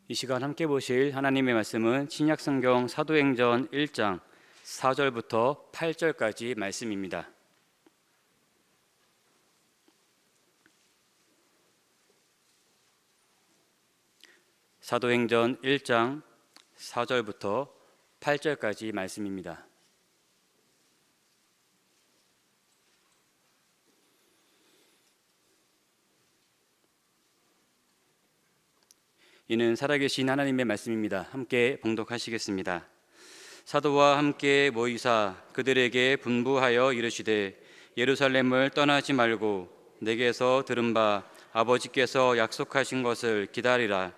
이 시간 함께 보실 하나님의 말씀은 신약성경 사도행전 1장 4절부터 8절까지 말씀입니다. 사도행전 1장 4절부터 8절까지 말씀입니다. 이는 살아계신 하나님의 말씀입니다. 함께 봉독하시겠습니다. 사도와 함께 모이사 그들에게 분부하여 이르시되 예루살렘을 떠나지 말고 내게서 들은 바 아버지께서 약속하신 것을 기다리라.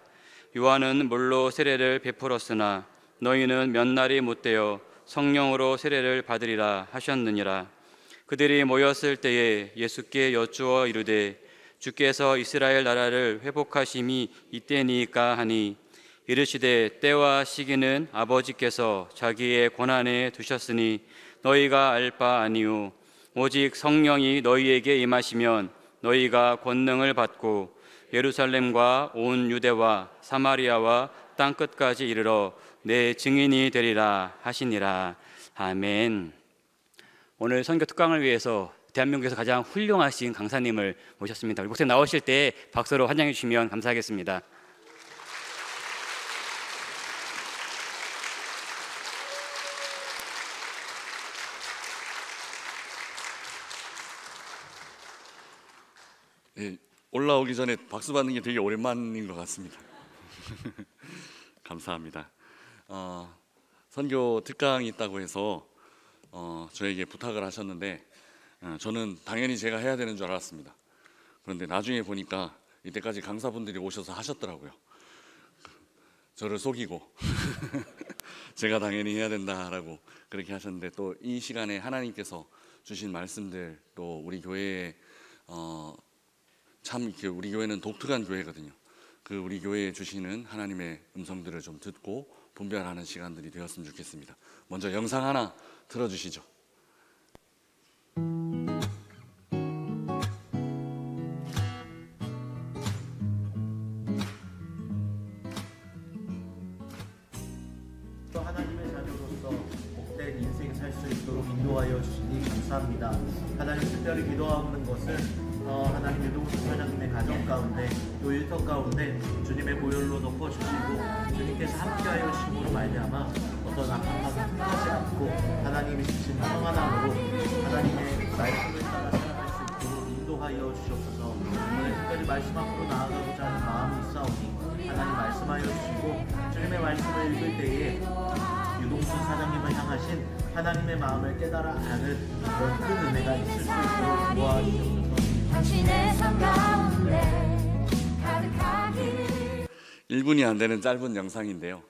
요한은 물로 세례를 베풀었으나 너희는 몇 날이 못되어 성령으로 세례를 받으리라 하셨느니라. 그들이 모였을 때에 예수께 여쭈어 이르되 주께서 이스라엘 나라를 회복하심이 이때니까 하니 이르시되 때와 시기는 아버지께서 자기의 권한에 두셨으니 너희가 알 바 아니요 오직 성령이 너희에게 임하시면 너희가 권능을 받고 예루살렘과 온 유대와 사마리아와 땅끝까지 이르러 내 증인이 되리라 하시니라. 아멘. 오늘 선교 특강을 위해서 대한민국에서 가장 훌륭하신 강사님을 모셨습니다. 우리 목사님 나오실 때 박수로 환영해 주시면 감사하겠습니다. 네, 올라오기 전에 박수 받는 게 되게 오랜만인 것 같습니다. 감사합니다. 선교 특강이 있다고 해서 저에게 부탁을 하셨는데 저는 당연히 제가 해야 되는 줄 알았습니다. 그런데 나중에 보니까 이때까지 강사분들이 오셔서 하셨더라고요. 저를 속이고 제가 당연히 해야 된다라고 그렇게 하셨는데, 또 이 시간에 하나님께서 주신 말씀들, 또 우리 교회에 참 이렇게 우리 교회는 독특한 교회거든요. 그 우리 교회에 주시는 하나님의 음성들을 좀 듣고 분별하는 시간들이 되었으면 좋겠습니다. 먼저 영상 하나 틀어주시죠. 또 하나님의 자녀로서 복된 인생 살 수 있도록 인도하여 주시니 감사합니다. 하나님, 특별히 기도하는 것은 하나님 유동수 사장님의 가정 가운데, 또 일터 가운데 주님의 보혈로 덮어주시고 주님께서 함께하여 주심으로 말미암아 어떤 악함도 하지 않고 하나님이 주신 평안함으로 하나님의 말씀을 따라 살아갈 수 있도록 인도하여 주시옵소서. 오늘 특별히 말씀 앞으로 나아가고자 하는 마음이 있사오니 하나님 말씀하여 주시고 주님의 말씀을 읽을 때에 유동순 사장님을 향하신 하나님의 마음을 깨달아 아는 그런 큰 은혜가 있을 수 있도록 도와주시옵소서. 당신의 삶 가운데 가득하기를. 1분이 안 되는 짧은 영상인데요.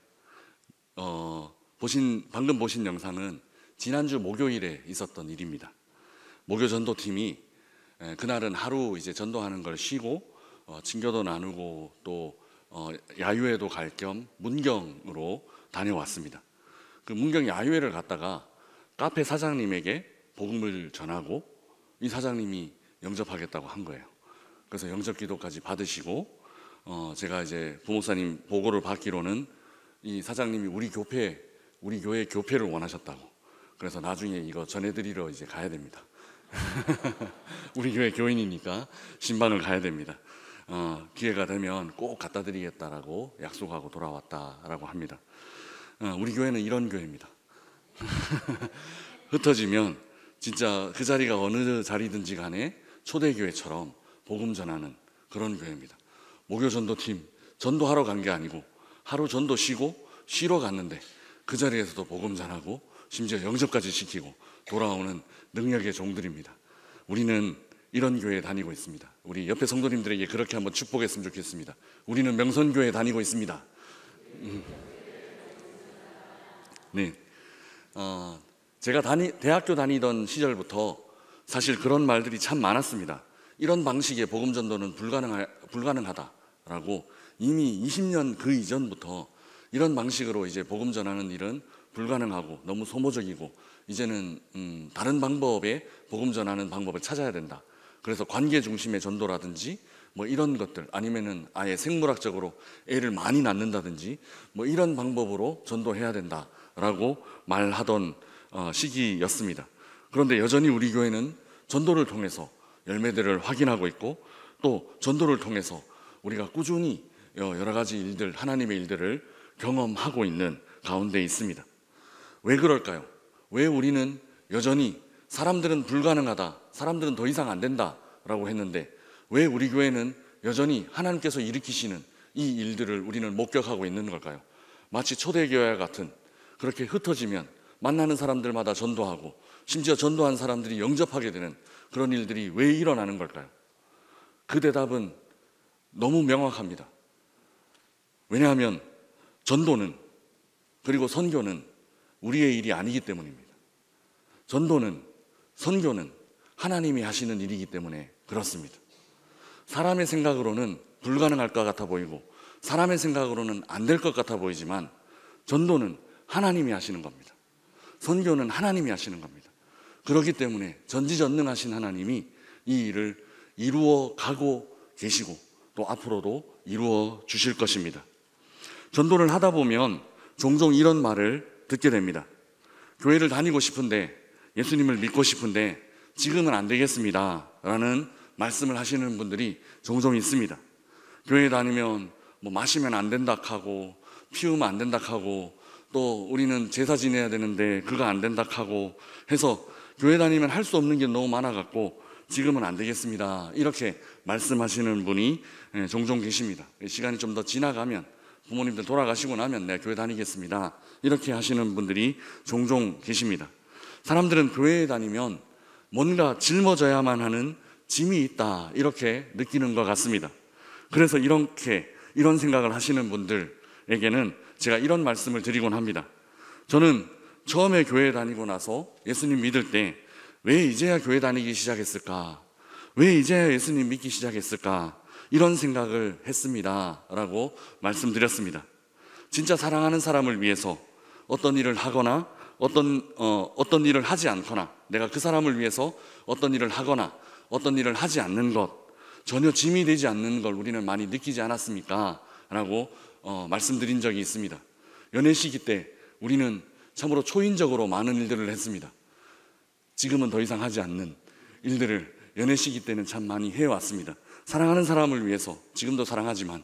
방금 보신 영상은 지난주 목요일에 있었던 일입니다. 목요 전도팀이 그날은 하루 이제 전도하는 걸 쉬고 친교도 나누고 또 야유회도 갈 겸 문경으로 다녀왔습니다. 그 문경 야유회를 갔다가 카페 사장님에게 복음을 전하고 이 사장님이 영접하겠다고 한 거예요. 그래서 영접 기도까지 받으시고 제가 이제 부목사님 보고를 받기로는 이 사장님이 우리 교회 교폐를 원하셨다고. 그래서 나중에 이거 전해드리러 이제 가야 됩니다. 우리 교회 교인이니까 신방을 가야 됩니다. 기회가 되면 꼭 갖다 드리겠다라고 약속하고 돌아왔다라고 합니다. 우리 교회는 이런 교회입니다. 흩어지면 진짜 그 자리가 어느 자리든지 간에 초대교회처럼 복음 전하는 그런 교회입니다. 목요 전도팀 전도하러 간 게 아니고 하루 전도 쉬고 쉬러 갔는데 그 자리에서도 복음 전하고 심지어 영접까지 시키고 돌아오는 능력의 종들입니다. 우리는 이런 교회에 다니고 있습니다. 우리 옆에 성도님들에게 그렇게 한번 축복했으면 좋겠습니다. 우리는 명선교회에 다니고 있습니다. 네, 제가 대학교 다니던 시절부터 사실 그런 말들이 참 많았습니다. 이런 방식의 복음 전도는 불가능하다라고 이미 20년 그 이전부터 이런 방식으로 이제 복음 전하는 일은 불가능하고 너무 소모적이고 이제는 다른 방법의 복음 전하는 방법을 찾아야 된다. 그래서 관계 중심의 전도라든지 뭐 이런 것들, 아니면은 아예 생물학적으로 애를 많이 낳는다든지 뭐 이런 방법으로 전도해야 된다라고 말하던 시기였습니다. 그런데 여전히 우리 교회는 전도를 통해서 열매들을 확인하고 있고, 또 전도를 통해서 우리가 꾸준히 여러 가지 일들, 하나님의 일들을 경험하고 있는 가운데 있습니다. 왜 그럴까요? 왜 우리는 여전히 사람들은 불가능하다, 사람들은 더 이상 안 된다라고 했는데, 왜 우리 교회는 여전히 하나님께서 일으키시는 이 일들을 우리는 목격하고 있는 걸까요? 마치 초대교회와 같은, 그렇게 흩어지면 만나는 사람들마다 전도하고 심지어 전도한 사람들이 영접하게 되는 그런 일들이 왜 일어나는 걸까요? 그 대답은 너무 명확합니다. 왜냐하면 전도는, 그리고 선교는 우리의 일이 아니기 때문입니다. 전도는, 선교는 하나님이 하시는 일이기 때문에 그렇습니다. 사람의 생각으로는 불가능할 것 같아 보이고 사람의 생각으로는 안 될 것 같아 보이지만, 전도는 하나님이 하시는 겁니다. 선교는 하나님이 하시는 겁니다. 그렇기 때문에 전지전능하신 하나님이 이 일을 이루어 가고 계시고 또 앞으로도 이루어 주실 것입니다. 전도를 하다 보면 종종 이런 말을 듣게 됩니다. 교회를 다니고 싶은데, 예수님을 믿고 싶은데 지금은 안 되겠습니다 라는 말씀을 하시는 분들이 종종 있습니다. 교회 다니면 뭐 마시면 안 된다 하고, 피우면 안 된다 하고, 또 우리는 제사 지내야 되는데 그거 안 된다 하고 해서 교회 다니면 할 수 없는 게 너무 많아갖고 지금은 안 되겠습니다, 이렇게 말씀하시는 분이 종종 계십니다. 시간이 좀 더 지나가면, 부모님들 돌아가시고 나면 내가 교회 다니겠습니다, 이렇게 하시는 분들이 종종 계십니다. 사람들은 교회에 다니면 뭔가 짊어져야만 하는 짐이 있다, 이렇게 느끼는 것 같습니다. 그래서 이런 생각을 하시는 분들에게는 제가 이런 말씀을 드리곤 합니다. 저는 처음에 교회 다니고 나서 예수님 믿을 때 왜 이제야 교회 다니기 시작했을까? 왜 이제야 예수님 믿기 시작했을까? 이런 생각을 했습니다 라고 말씀드렸습니다. 진짜 사랑하는 사람을 위해서 어떤 일을 하거나 어떤 일을 하지 않거나, 내가 그 사람을 위해서 어떤 일을 하거나 어떤 일을 하지 않는 것, 전혀 짐이 되지 않는 걸 우리는 많이 느끼지 않았습니까? 라고 말씀드린 적이 있습니다. 연애 시기 때 우리는 참으로 초인적으로 많은 일들을 했습니다. 지금은 더 이상 하지 않는 일들을 연애 시기 때는 참 많이 해왔습니다. 사랑하는 사람을 위해서, 지금도 사랑하지만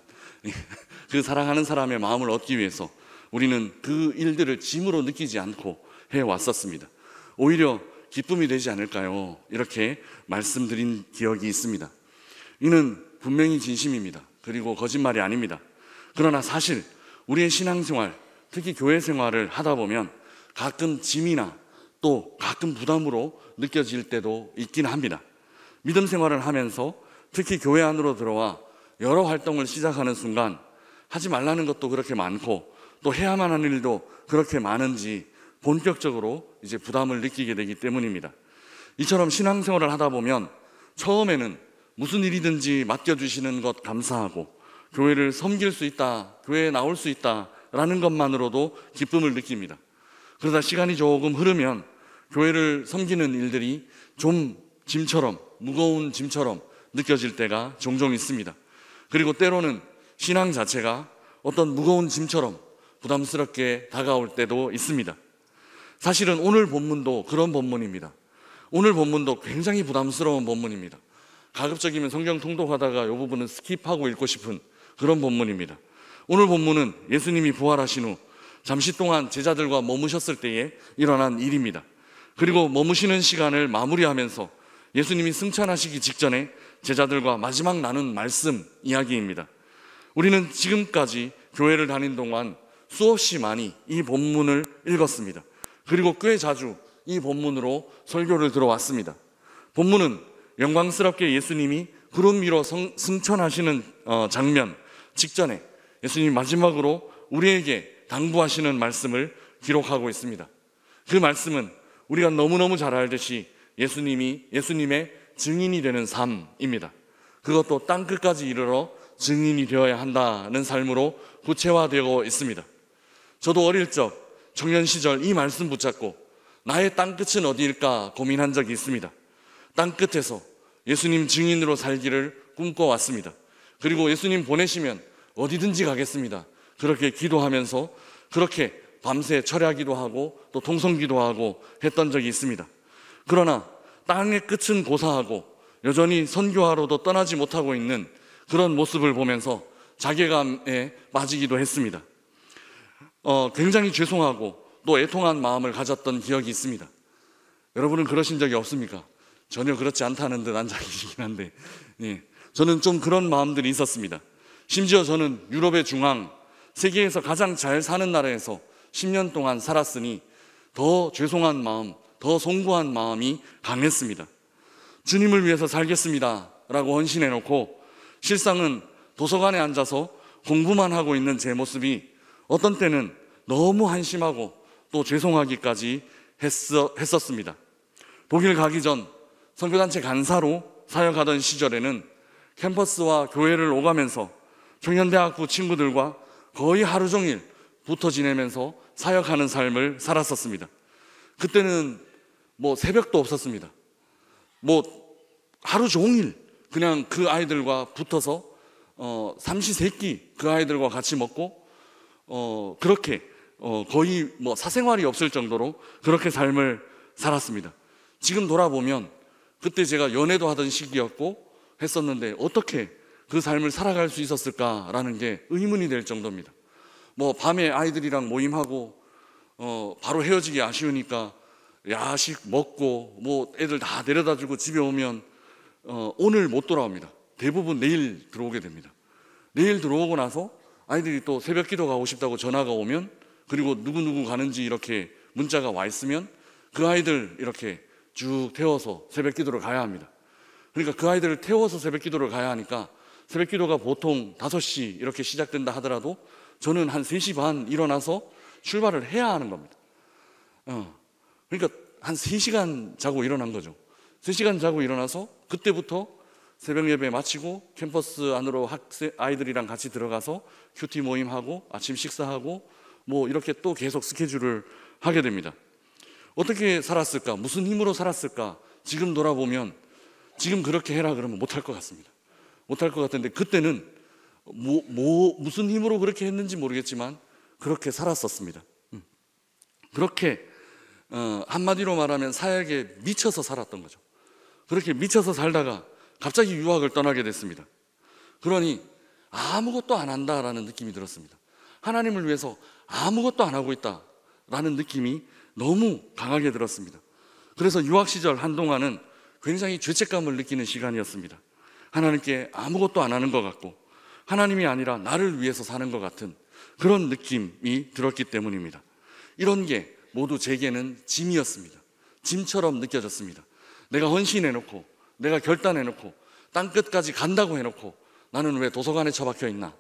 그 사랑하는 사람의 마음을 얻기 위해서 우리는 그 일들을 짐으로 느끼지 않고 해왔었습니다. 오히려 기쁨이 되지 않을까요? 이렇게 말씀드린 기억이 있습니다. 이는 분명히 진심입니다. 그리고 거짓말이 아닙니다. 그러나 사실 우리의 신앙생활, 특히 교회 생활을 하다 보면 가끔 짐이나 또 가끔 부담으로 느껴질 때도 있긴 합니다. 믿음 생활을 하면서 특히 교회 안으로 들어와 여러 활동을 시작하는 순간 하지 말라는 것도 그렇게 많고 또 해야만 하는 일도 그렇게 많은지 본격적으로 이제 부담을 느끼게 되기 때문입니다. 이처럼 신앙생활을 하다 보면 처음에는 무슨 일이든지 맡겨주시는 것 감사하고, 교회를 섬길 수 있다, 교회에 나올 수 있다라는 것만으로도 기쁨을 느낍니다. 그러다 시간이 조금 흐르면 교회를 섬기는 일들이 좀 짐처럼, 무거운 짐처럼 느껴질 때가 종종 있습니다. 그리고 때로는 신앙 자체가 어떤 무거운 짐처럼 부담스럽게 다가올 때도 있습니다. 사실은 오늘 본문도 그런 본문입니다. 오늘 본문도 굉장히 부담스러운 본문입니다. 가급적이면 성경 통독하다가 이 부분은 스킵하고 읽고 싶은 그런 본문입니다. 오늘 본문은 예수님이 부활하신 후 잠시 동안 제자들과 머무셨을 때에 일어난 일입니다. 그리고 머무시는 시간을 마무리하면서 예수님이 승천하시기 직전에 제자들과 마지막 나눈 말씀 이야기입니다. 우리는 지금까지 교회를 다닌 동안 수없이 많이 이 본문을 읽었습니다. 그리고 꽤 자주 이 본문으로 설교를 들어왔습니다. 본문은 영광스럽게 예수님이 구름 위로 승천하시는 장면 직전에 예수님이 마지막으로 우리에게 당부하시는 말씀을 기록하고 있습니다. 그 말씀은 우리가 너무너무 잘 알듯이 예수님의 증인이 되는 삶입니다. 그것도 땅끝까지 이르러 증인이 되어야 한다는 삶으로 구체화되고 있습니다. 저도 어릴 적 청년 시절 이 말씀 붙잡고 나의 땅끝은 어디일까 고민한 적이 있습니다. 땅끝에서 예수님 증인으로 살기를 꿈꿔왔습니다. 그리고 예수님 보내시면 어디든지 가겠습니다. 그렇게 기도하면서 그렇게 밤새 철야기도 하고 또 통성기도 하고 했던 적이 있습니다. 그러나 땅의 끝은 고사하고 여전히 선교하러도 떠나지 못하고 있는 그런 모습을 보면서 자괴감에 빠지기도 했습니다. 굉장히 죄송하고 또 애통한 마음을 가졌던 기억이 있습니다. 여러분은 그러신 적이 없습니까? 전혀 그렇지 않다는 듯 안장이시긴 한데, 예, 저는 좀 그런 마음들이 있었습니다. 심지어 저는 유럽의 중앙, 세계에서 가장 잘 사는 나라에서 10년 동안 살았으니 더 죄송한 마음, 더 송구한 마음이 강했습니다. 주님을 위해서 살겠습니다 라고 헌신해놓고 실상은 도서관에 앉아서 공부만 하고 있는 제 모습이 어떤 때는 너무 한심하고 또 죄송하기까지 했었습니다. 독일 가기 전 선교단체 간사로 사역하던 시절에는 캠퍼스와 교회를 오가면서 청년대학부 친구들과 거의 하루 종일 붙어 지내면서 사역하는 삶을 살았었습니다. 그때는 뭐 새벽도 없었습니다. 뭐 하루 종일 그냥 그 아이들과 붙어서 삼시세끼 그 아이들과 같이 먹고 그렇게 거의 뭐 사생활이 없을 정도로 그렇게 삶을 살았습니다. 지금 돌아보면 그때 제가 연애도 하던 시기였고 했었는데 어떻게 그 삶을 살아갈 수 있었을까라는 게 의문이 될 정도입니다. 뭐 밤에 아이들이랑 모임하고 바로 헤어지기 아쉬우니까 야식 먹고 뭐 애들 다 데려다주고 집에 오면 오늘 못 돌아옵니다. 대부분 내일 들어오게 됩니다. 내일 들어오고 나서 아이들이 또 새벽 기도 가고 싶다고 전화가 오면, 그리고 누구누구 가는지 이렇게 문자가 와 있으면 그 아이들 이렇게 쭉 태워서 새벽 기도를 가야 합니다. 그러니까 그 아이들을 태워서 새벽 기도를 가야 하니까 새벽 기도가 보통 5시 이렇게 시작된다 하더라도 저는 한 3시 반 일어나서 출발을 해야 하는 겁니다. 그러니까 한 3시간 자고 일어난 거죠. 3시간 자고 일어나서 그때부터 새벽 예배 마치고 캠퍼스 안으로 아이들이랑 같이 들어가서 큐티 모임하고 아침 식사하고 뭐 이렇게 또 계속 스케줄을 하게 됩니다. 어떻게 살았을까? 무슨 힘으로 살았을까? 지금 돌아보면 지금 그렇게 해라 그러면 못할 것 같습니다. 못할 것 같은데 그때는 무슨 힘으로 그렇게 했는지 모르겠지만 그렇게 살았었습니다. 그렇게 한마디로 말하면 사역에 미쳐서 살았던 거죠. 그렇게 미쳐서 살다가 갑자기 유학을 떠나게 됐습니다. 그러니 아무것도 안 한다라는 느낌이 들었습니다. 하나님을 위해서 아무것도 안 하고 있다라는 느낌이 너무 강하게 들었습니다. 그래서 유학 시절 한동안은 굉장히 죄책감을 느끼는 시간이었습니다. 하나님께 아무것도 안 하는 것 같고 하나님이 아니라 나를 위해서 사는 것 같은 그런 느낌이 들었기 때문입니다. 이런 게 모두 제게는 짐이었습니다. 짐처럼 느껴졌습니다. 내가 헌신해놓고 내가 결단해놓고 땅끝까지 간다고 해놓고 나는 왜 도서관에 처박혀 있나?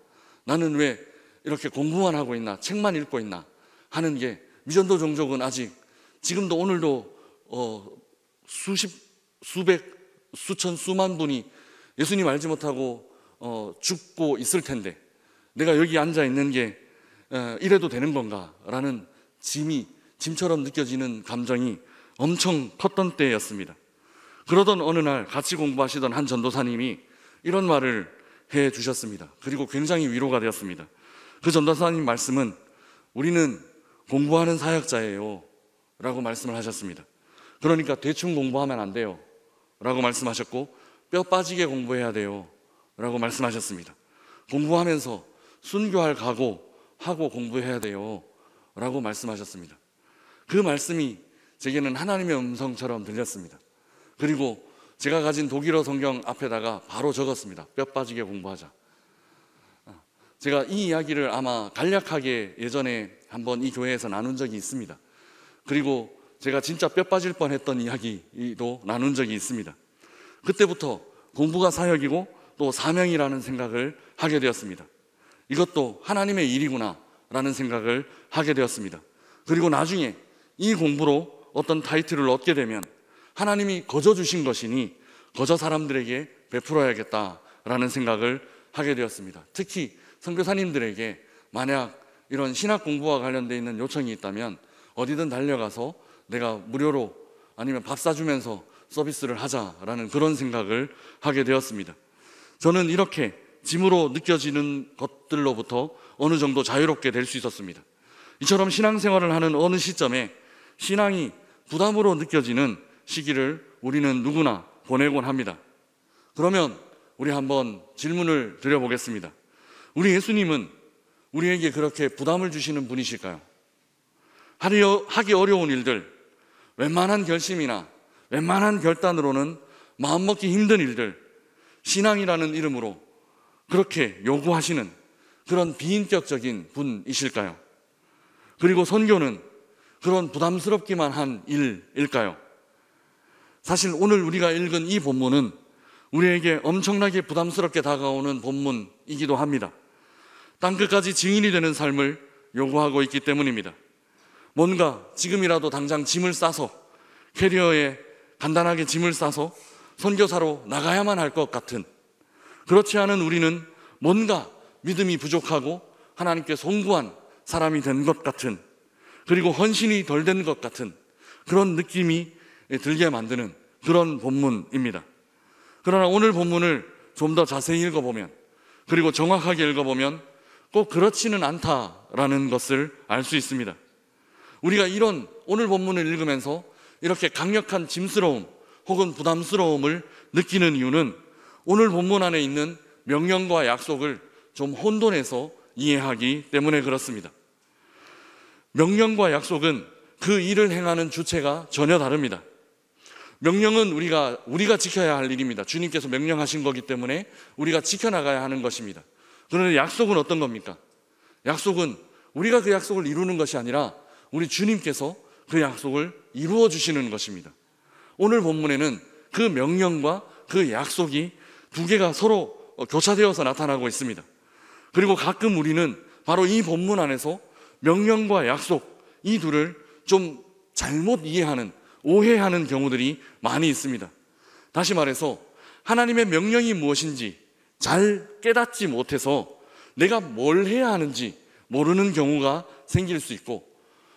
나는 왜 이렇게 공부만 하고 있나? 책만 읽고 있나? 하는 게 미전도 종족은 아직 지금도 오늘도 수백, 수천, 수만 분이 예수님 알지 못하고 죽고 있을 텐데 내가 여기 앉아 있는 게 이래도 되는 건가? 라는 짐처럼 느껴지는 감정이 엄청 컸던 때였습니다. 그러던 어느 날 같이 공부하시던 한 전도사님이 이런 말을 해 주셨습니다. 그리고 굉장히 위로가 되었습니다. 그 전도사님 말씀은 우리는 공부하는 사역자예요 라고 말씀을 하셨습니다. 그러니까 대충 공부하면 안 돼요 라고 말씀하셨고 뼈 빠지게 공부해야 돼요 라고 말씀하셨습니다. 공부하면서 순교할 각오하고 공부해야 돼요 라고 말씀하셨습니다. 그 말씀이 제게는 하나님의 음성처럼 들렸습니다. 그리고 제가 가진 독일어 성경 앞에다가 바로 적었습니다. 뼈 빠지게 공부하자. 제가 이 이야기를 아마 간략하게 예전에 한번 이 교회에서 나눈 적이 있습니다. 그리고 제가 진짜 뼈 빠질 뻔했던 이야기도 나눈 적이 있습니다. 그때부터 공부가 사역이고 또 사명이라는 생각을 하게 되었습니다. 이것도 하나님의 일이구나 라는 생각을 하게 되었습니다. 그리고 나중에 이 공부로 어떤 타이틀을 얻게 되면 하나님이 거저 주신 것이니 거저 사람들에게 베풀어야겠다라는 생각을 하게 되었습니다. 특히 선교사님들에게 만약 이런 신학 공부와 관련되어 있는 요청이 있다면 어디든 달려가서 내가 무료로 아니면 밥 사주면서 서비스를 하자라는 그런 생각을 하게 되었습니다. 저는 이렇게 짐으로 느껴지는 것들로부터 어느 정도 자유롭게 될 수 있었습니다. 이처럼 신앙생활을 하는 어느 시점에 신앙이 부담으로 느껴지는 시기를 우리는 누구나 보내곤 합니다. 그러면 우리 한번 질문을 드려보겠습니다. 우리 예수님은 우리에게 그렇게 부담을 주시는 분이실까요? 하기 어려운 일들, 웬만한 결심이나 웬만한 결단으로는 마음먹기 힘든 일들, 신앙이라는 이름으로 그렇게 요구하시는 그런 비인격적인 분이실까요? 그리고 선교는 그런 부담스럽기만 한 일일까요? 사실 오늘 우리가 읽은 이 본문은 우리에게 엄청나게 부담스럽게 다가오는 본문이기도 합니다. 땅끝까지 증인이 되는 삶을 요구하고 있기 때문입니다. 뭔가 지금이라도 당장 짐을 싸서 캐리어에 간단하게 짐을 싸서 선교사로 나가야만 할 것 같은, 그렇지 않은 우리는 뭔가 믿음이 부족하고 하나님께 송구한 사람이 된 것 같은, 그리고 헌신이 덜 된 것 같은 그런 느낌이 들게 만드는 그런 본문입니다. 그러나 오늘 본문을 좀 더 자세히 읽어보면, 그리고 정확하게 읽어보면 꼭 그렇지는 않다라는 것을 알 수 있습니다. 우리가 이런 오늘 본문을 읽으면서 이렇게 강력한 짐스러움 혹은 부담스러움을 느끼는 이유는 오늘 본문 안에 있는 명령과 약속을 좀 혼돈해서 이해하기 때문에 그렇습니다. 명령과 약속은 그 일을 행하는 주체가 전혀 다릅니다. 명령은 우리가 지켜야 할 일입니다. 주님께서 명령하신 거기 때문에 우리가 지켜나가야 하는 것입니다. 그런데 약속은 어떤 겁니까? 약속은 우리가 그 약속을 이루는 것이 아니라 우리 주님께서 그 약속을 이루어 주시는 것입니다. 오늘 본문에는 그 명령과 그 약속이 두 개가 서로 교차되어서 나타나고 있습니다. 그리고 가끔 우리는 바로 이 본문 안에서 명령과 약속, 이 둘을 좀 잘못 이해하는, 오해하는 경우들이 많이 있습니다. 다시 말해서 하나님의 명령이 무엇인지 잘 깨닫지 못해서 내가 뭘 해야 하는지 모르는 경우가 생길 수 있고,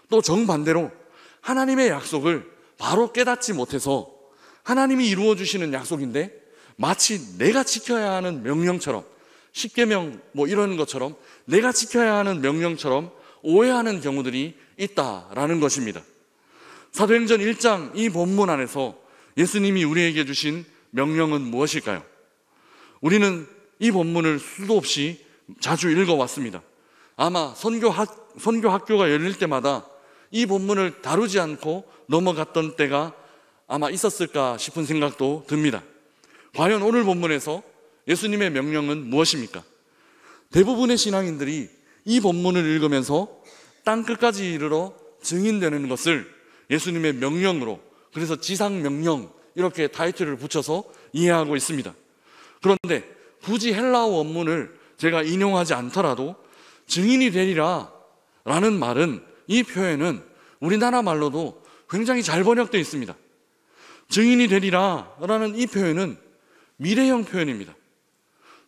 또 정반대로 하나님의 약속을 바로 깨닫지 못해서 하나님이 이루어 주시는 약속인데 마치 내가 지켜야 하는 명령처럼, 십계명 이런 것처럼 내가 지켜야 하는 명령처럼 오해하는 경우들이 있다라는 것입니다. 사도행전 1장 이 본문 안에서 예수님이 우리에게 주신 명령은 무엇일까요? 우리는 이 본문을 수도 없이 자주 읽어왔습니다. 아마 선교 학교가 열릴 때마다 이 본문을 다루지 않고 넘어갔던 때가 아마 있었을까 싶은 생각도 듭니다. 과연 오늘 본문에서 예수님의 명령은 무엇입니까? 대부분의 신앙인들이 이 본문을 읽으면서 땅끝까지 이르러 증인되는 것을 예수님의 명령으로, 그래서 지상명령 이렇게 타이틀을 붙여서 이해하고 있습니다. 그런데 굳이 헬라어 원문을 제가 인용하지 않더라도 증인이 되리라 라는 말은, 이 표현은 우리나라 말로도 굉장히 잘 번역되어 있습니다. 증인이 되리라 라는 이 표현은 미래형 표현입니다.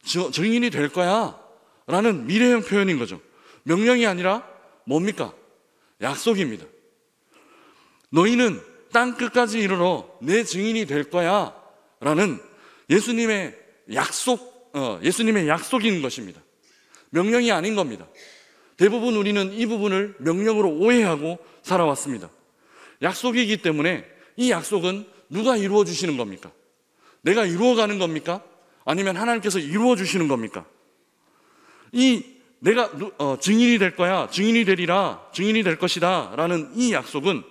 증인이 될 거야 라는 미래형 표현인 거죠. 명령이 아니라 뭡니까? 약속입니다. 너희는 땅끝까지 이르러 내 증인이 될 거야 라는 예수님의 약속인 것입니다. 명령이 아닌 겁니다. 대부분 우리는 이 부분을 명령으로 오해하고 살아왔습니다. 약속이기 때문에 이 약속은 누가 이루어 주시는 겁니까? 내가 이루어가는 겁니까? 아니면 하나님께서 이루어 주시는 겁니까? 내가 증인이 될 거야, 증인이 되리라, 증인이 될 것이다 라는 이 약속은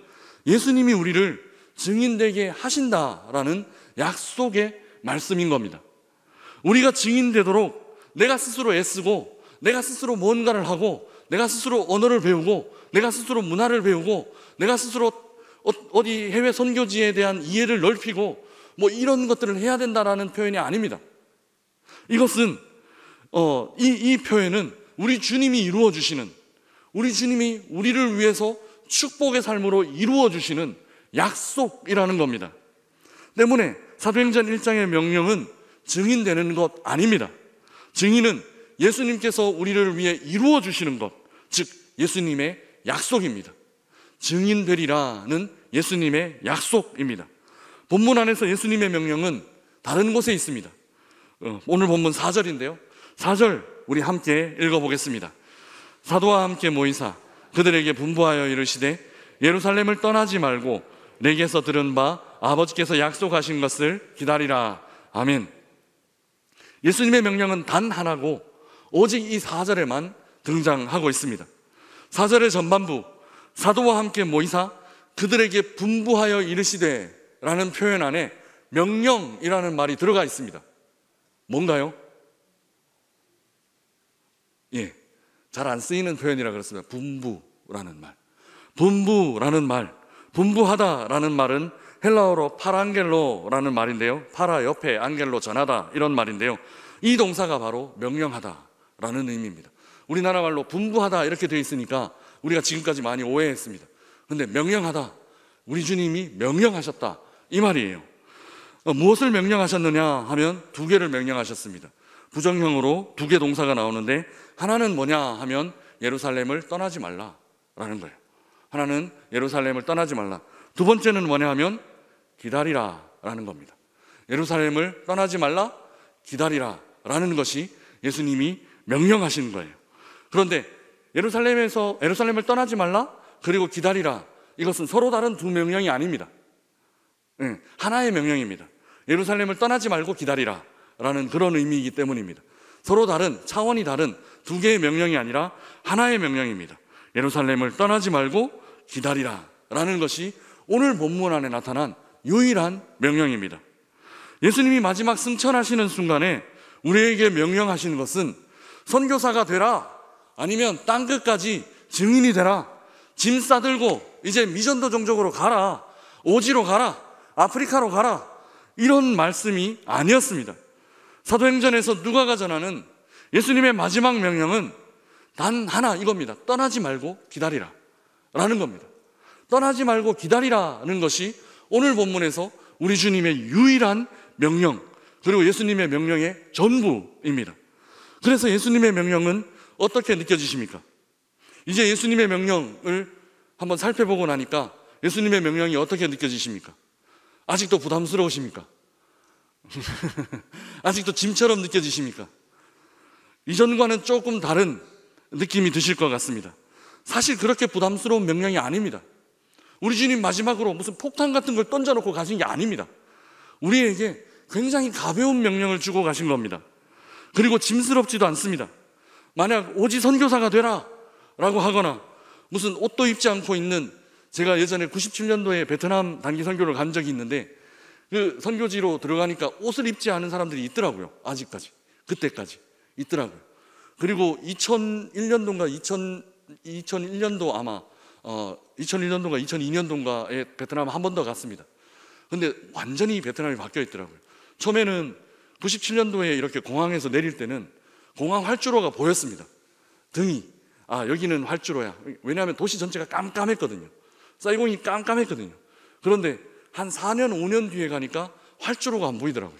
예수님이 우리를 증인되게 하신다라는 약속의 말씀인 겁니다. 우리가 증인되도록 내가 스스로 애쓰고, 내가 스스로 뭔가를 하고, 내가 스스로 언어를 배우고, 내가 스스로 문화를 배우고, 내가 스스로 어디 해외 선교지에 대한 이해를 넓히고 이런 것들을 해야 된다라는 표현이 아닙니다. 이것은 이 표현은 우리 주님이 이루어 주시는, 우리 주님이 우리를 위해서 축복의 삶으로 이루어 주시는 약속이라는 겁니다. 때문에 사도행전 1장의 명령은 증인되는 것 아닙니다. 증인은 예수님께서 우리를 위해 이루어 주시는 것, 즉 예수님의 약속입니다. 증인되리라는 예수님의 약속입니다. 본문 안에서 예수님의 명령은 다른 곳에 있습니다. 오늘 본문 4절인데요. 4절 우리 함께 읽어보겠습니다. 사도와 함께 모이사 그들에게 분부하여 이르시되 예루살렘을 떠나지 말고 내게서 들은 바 아버지께서 약속하신 것을 기다리라. 아멘. 예수님의 명령은 단 하나고 오직 이 4절에만 등장하고 있습니다. 4절의 전반부 사도와 함께 모이사 그들에게 분부하여 이르시되 라는 표현 안에 명령이라는 말이 들어가 있습니다. 뭔가요? 예, 잘 안 쓰이는 표현이라 그렇습니다. 분부라는 말. 분부라는 말, 분부하다라는 말은 헬라어로 파란겔로라는 말인데요. 파라 옆에 안겔로 전하다 이런 말인데요. 이 동사가 바로 명령하다라는 의미입니다. 우리나라 말로 분부하다 이렇게 되어 있으니까 우리가 지금까지 많이 오해했습니다. 그런데 명령하다, 우리 주님이 명령하셨다 이 말이에요. 무엇을 명령하셨느냐 하면 두 개를 명령하셨습니다. 부정형으로 두 개 동사가 나오는데 하나는 뭐냐 하면 예루살렘을 떠나지 말라라는 거예요. 하나는 예루살렘을 떠나지 말라. 두 번째는 뭐냐 하면 기다리라라는 겁니다. 예루살렘을 떠나지 말라, 기다리라라는 것이 예수님이 명령하신 거예요. 그런데 예루살렘을 떠나지 말라, 그리고 기다리라, 이것은 서로 다른 두 명령이 아닙니다. 하나의 명령입니다. 예루살렘을 떠나지 말고 기다리라 라는 그런 의미이기 때문입니다. 서로 다른, 차원이 다른 두 개의 명령이 아니라 하나의 명령입니다. 예루살렘을 떠나지 말고 기다리라 라는 것이 오늘 본문 안에 나타난 유일한 명령입니다. 예수님이 마지막 승천하시는 순간에 우리에게 명령하시는 것은 선교사가 되라, 아니면 땅끝까지 증인이 되라, 짐 싸들고 이제 미전도 종족으로 가라, 오지로 가라, 아프리카로 가라, 이런 말씀이 아니었습니다. 사도행전에서 누가가 전하는 예수님의 마지막 명령은 단 하나 이겁니다. 떠나지 말고 기다리라 라는 겁니다. 떠나지 말고 기다리라는 것이 오늘 본문에서 우리 주님의 유일한 명령, 그리고 예수님의 명령의 전부입니다. 그래서 예수님의 명령은 어떻게 느껴지십니까? 이제 예수님의 명령을 한번 살펴보고 나니까 예수님의 명령이 어떻게 느껴지십니까? 아직도 부담스러우십니까? 아직도 짐처럼 느껴지십니까? 이전과는 조금 다른 느낌이 드실 것 같습니다. 사실 그렇게 부담스러운 명령이 아닙니다. 우리 주님 마지막으로 무슨 폭탄 같은 걸 던져놓고 가신 게 아닙니다. 우리에게 굉장히 가벼운 명령을 주고 가신 겁니다. 그리고 짐스럽지도 않습니다. 만약 오지 선교사가 되라 라고 하거나 무슨 옷도 입지 않고 있는, 제가 예전에 97년도에 베트남 단기 선교를 간 적이 있는데 그 선교지로 들어가니까 옷을 입지 않은 사람들이 있더라고요. 아직까지, 그때까지 있더라고요. 그리고 2001년도인가 2001년도 아마 2001년도인가 2002년도인가에 베트남 한 번 더 갔습니다. 근데 완전히 베트남이 바뀌어 있더라고요. 처음에는 97년도에 이렇게 공항에서 내릴 때는 공항 활주로가 보였습니다. 등이, 아 여기는 활주로야. 왜냐하면 도시 전체가 깜깜했거든요. 사이공이 깜깜했거든요. 그런데 한 4년 5년 뒤에 가니까 활주로가 안 보이더라고요.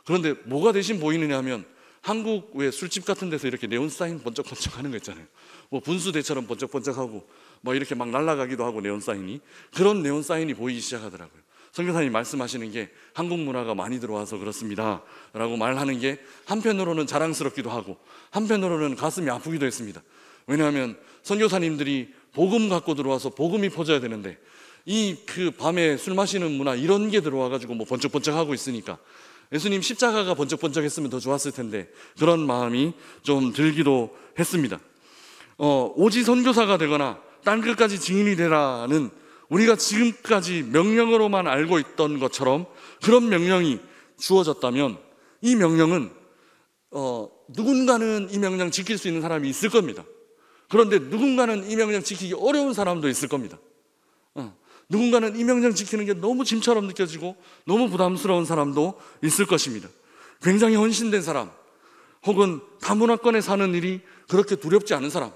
그런데 뭐가 대신 보이느냐 하면 한국 왜 술집 같은 데서 이렇게 네온 사인 번쩍번쩍 하는 거 있잖아요. 뭐 분수대처럼 번쩍번쩍하고 뭐 이렇게 막 날아가기도 하고, 네온 사인이, 그런 네온 사인이 보이기 시작하더라고요. 선교사님이 말씀하시는 게 한국 문화가 많이 들어와서 그렇습니다 라고 말하는 게 한편으로는 자랑스럽기도 하고 한편으로는 가슴이 아프기도 했습니다. 왜냐하면 선교사님들이 복음 갖고 들어와서 복음이 퍼져야 되는데 이 그 밤에 술 마시는 문화 이런 게 들어와가지고 뭐 번쩍번쩍하고 있으니까 예수님 십자가가 번쩍번쩍했으면 더 좋았을 텐데 그런 마음이 좀 들기도 했습니다. 오지 선교사가 되거나 땅끝까지 증인이 되라는 우리가 지금까지 명령으로만 알고 있던 것처럼 그런 명령이 주어졌다면 이 명령은 누군가는 이 명령 지킬 수 있는 사람이 있을 겁니다. 그런데 누군가는 이 명령 지키기 어려운 사람도 있을 겁니다. 누군가는 이 명령 지키는 게 너무 짐처럼 느껴지고 너무 부담스러운 사람도 있을 것입니다. 굉장히 헌신된 사람, 혹은 다문화권에 사는 일이 그렇게 두렵지 않은 사람,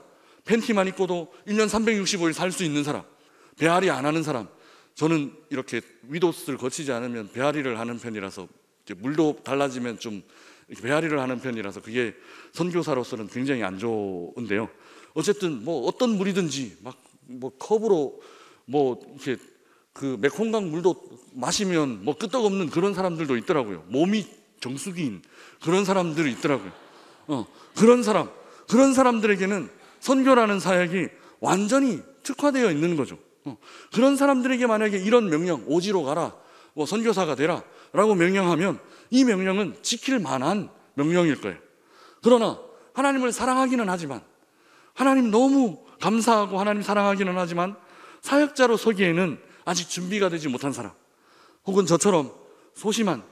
팬티만 입고도 1년 365일 살 수 있는 사람, 배앓이 안 하는 사람. 저는 이렇게 위도스를 거치지 않으면 배앓이를 하는 편이라서, 물도 달라지면 좀 배앓이를 하는 편이라서 그게 선교사로서는 굉장히 안 좋은데요. 어쨌든 뭐 어떤 물이든지 막 뭐 컵으로 뭐 이렇게 그 메콩강 물도 마시면 뭐 끄떡없는 그런 사람들도 있더라고요. 몸이 정수기인 그런 사람들이 있더라고요. 그런 사람들에게는 선교라는 사역이 완전히 특화되어 있는 거죠. 그런 사람들에게 만약에 이런 명령, 오지로 가라, 뭐 선교사가 되라 라고 명령하면 이 명령은 지킬 만한 명령일 거예요. 그러나 하나님을 사랑하기는 하지만, 하나님 너무 감사하고 하나님 사랑하기는 하지만 사역자로 서기에는 아직 준비가 되지 못한 사람, 혹은 저처럼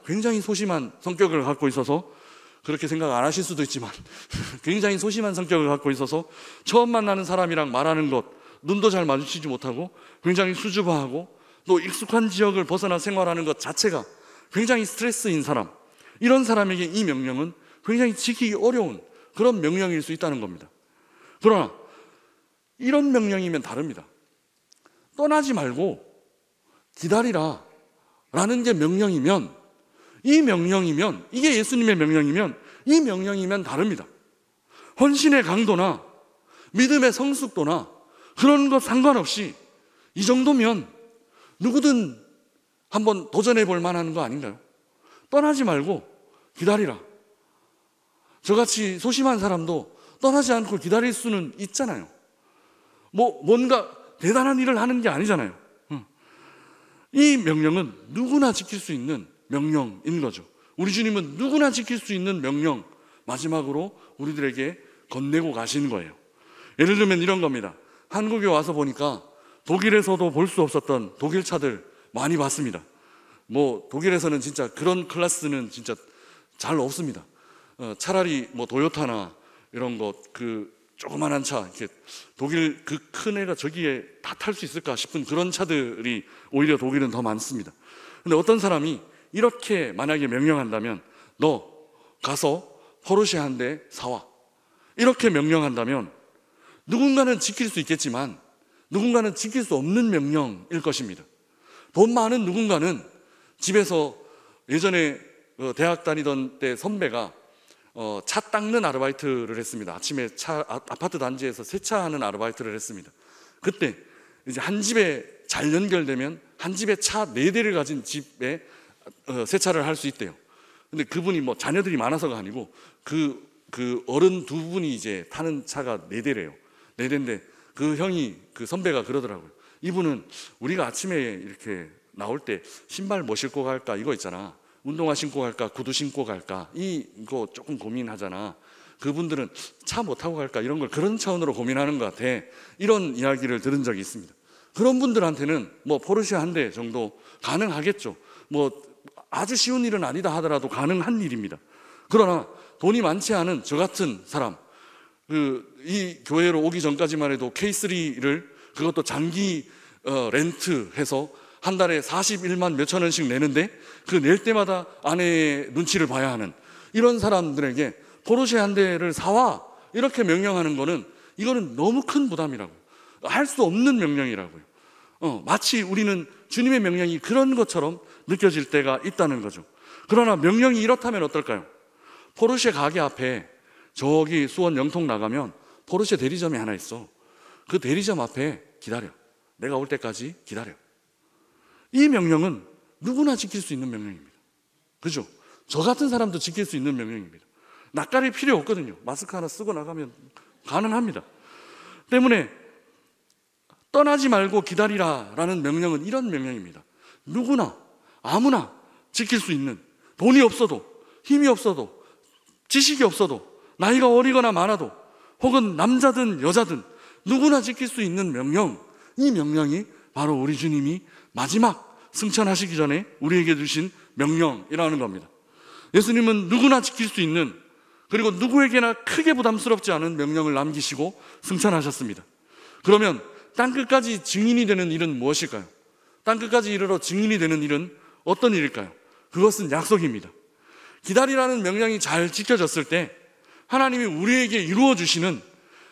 굉장히 소심한 성격을 갖고 있어서, 그렇게 생각 안 하실 수도 있지만 굉장히 소심한 성격을 갖고 있어서 처음 만나는 사람이랑 말하는 것, 눈도 잘 마주치지 못하고 굉장히 수줍어하고 또 익숙한 지역을 벗어나 생활하는 것 자체가 굉장히 스트레스인 사람, 이런 사람에게 이 명령은 굉장히 지키기 어려운 그런 명령일 수 있다는 겁니다. 그러나 이런 명령이면 다릅니다. 떠나지 말고 기다리라 라는 게 명령이면, 이게 예수님의 명령이면, 이 명령이면 다릅니다. 헌신의 강도나 믿음의 성숙도나 그런 것 상관없이 이 정도면 누구든 한번 도전해 볼 만한 거 아닌가요? 떠나지 말고 기다리라. 저같이 소심한 사람도 떠나지 않고 기다릴 수는 있잖아요. 뭔가 대단한 일을 하는 게 아니잖아요. 이 명령은 누구나 지킬 수 있는 명령인 거죠. 우리 주님은 누구나 지킬 수 있는 명령, 마지막으로 우리들에게 건네고 가시는 거예요. 예를 들면 이런 겁니다. 한국에 와서 보니까 독일에서도 볼 수 없었던 독일 차들 많이 봤습니다. 독일에서는 진짜 그런 클래스는 진짜 잘 없습니다. 차라리 도요타나 이런 거, 조그만한 차, 이렇게 독일 큰 애가 저기에 다 탈 수 있을까 싶은 그런 차들이 오히려 독일은 더 많습니다. 근데 어떤 사람이 이렇게 만약에 명령한다면, 너 가서 포르쉐 한 대 사와, 이렇게 명령한다면 누군가는 지킬 수 있겠지만 누군가는 지킬 수 없는 명령일 것입니다. 돈 많은 누군가는 집에서, 예전에 대학 다니던 때 선배가 차 닦는 아르바이트를 했습니다. 아침에 아파트 단지에서 세차하는 아르바이트를 했습니다. 그때 이제 한 집에 잘 연결되면 한 집에 차 4대를 가진 집에 세차를 할 수 있대요. 근데 그분이 자녀들이 많아서가 아니고 그 어른 2분이 이제 타는 차가 4대래요. 4대인데 그 선배가 그러더라고요. 이분은 우리가 아침에 이렇게 나올 때 신발 뭐 신고 갈까, 이거 있잖아. 운동화 신고 갈까, 구두 신고 갈까, 이거 조금 고민하잖아. 그분들은 차 못 타고 갈까, 이런 걸 그런 차원으로 고민하는 것 같아. 이런 이야기를 들은 적이 있습니다. 그런 분들한테는 포르쉐 한 대 정도 가능하겠죠. 아주 쉬운 일은 아니다 하더라도 가능한 일입니다. 그러나 돈이 많지 않은 저 같은 사람, 이 교회로 오기 전까지만 해도 K3를, 그것도 장기 렌트해서 한 달에 41만 몇천 원씩 내는데 그 낼 때마다 아내의 눈치를 봐야 하는 이런 사람들에게 포르쉐 한 대를 사와, 이렇게 명령하는 거는, 이거는 너무 큰 부담이라고요. 할 수 없는 명령이라고요. 마치 우리는 주님의 명령이 그런 것처럼 느껴질 때가 있다는 거죠. 그러나 명령이 이렇다면 어떨까요? 포르쉐 가게 앞에, 저기 수원 영통 나가면 포르쉐 대리점이 하나 있어. 그 대리점 앞에 기다려. 내가 올 때까지 기다려. 이 명령은 누구나 지킬 수 있는 명령입니다. 그죠? 저 같은 사람도 지킬 수 있는 명령입니다. 낯가릴 필요 없거든요. 마스크 하나 쓰고 나가면 가능합니다. 때문에 떠나지 말고 기다리라 라는 명령은 이런 명령입니다. 누구나, 아무나 지킬 수 있는, 돈이 없어도, 힘이 없어도, 지식이 없어도, 나이가 어리거나 많아도, 혹은 남자든 여자든 누구나 지킬 수 있는 명령, 이 명령이 바로 우리 주님이 마지막 승천하시기 전에 우리에게 주신 명령이라는 겁니다. 예수님은 누구나 지킬 수 있는, 그리고 누구에게나 크게 부담스럽지 않은 명령을 남기시고 승천하셨습니다. 그러면 땅끝까지 증인이 되는 일은 무엇일까요? 땅끝까지 이르러 증인이 되는 일은 어떤 일일까요? 그것은 약속입니다. 기다리라는 명령이 잘 지켜졌을 때 하나님이 우리에게 이루어 주시는,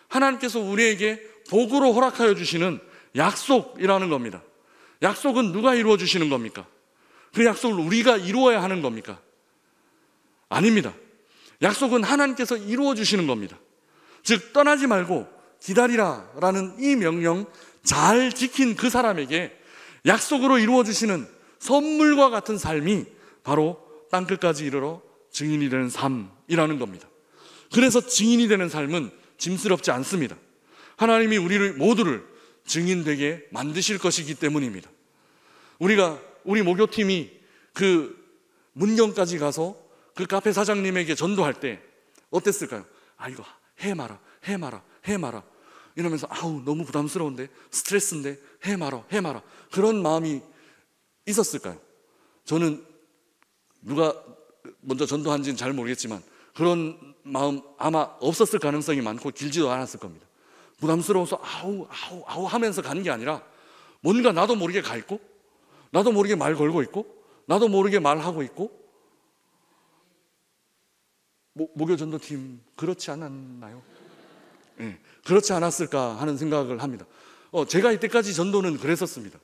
하나님께서 우리에게 복으로 허락하여 주시는 약속이라는 겁니다. 약속은 누가 이루어 주시는 겁니까? 그 약속을 우리가 이루어야 하는 겁니까? 아닙니다. 약속은 하나님께서 이루어 주시는 겁니다. 즉, 떠나지 말고 기다리라 라는 이 명령 잘 지킨 그 사람에게 약속으로 이루어 주시는 선물과 같은 삶이 바로 땅끝까지 이르러 증인이 되는 삶이라는 겁니다. 그래서 증인이 되는 삶은 짐스럽지 않습니다. 하나님이 우리를 모두를 증인되게 만드실 것이기 때문입니다. 우리 목요팀이 그 문경까지 가서 그 카페 사장님에게 전도할 때 어땠을까요? 이거 해마라 이러면서 너무 부담스러운데, 스트레스인데, 해마라 그런 마음이 있었을까요? 저는 누가 먼저 전도한지는 잘 모르겠지만 그런 마음 아마 없었을 가능성이 많고 길지도 않았을 겁니다. 부담스러워서 아우 하면서 가는 게 아니라 뭔가 나도 모르게 가 있고, 나도 모르게 말 걸고 있고, 나도 모르게 말하고 있고. 목요 전도팀 그렇지 않았나요? 네, 그렇지 않았을까 하는 생각을 합니다. 제가 이때까지 전도는 그랬었습니다.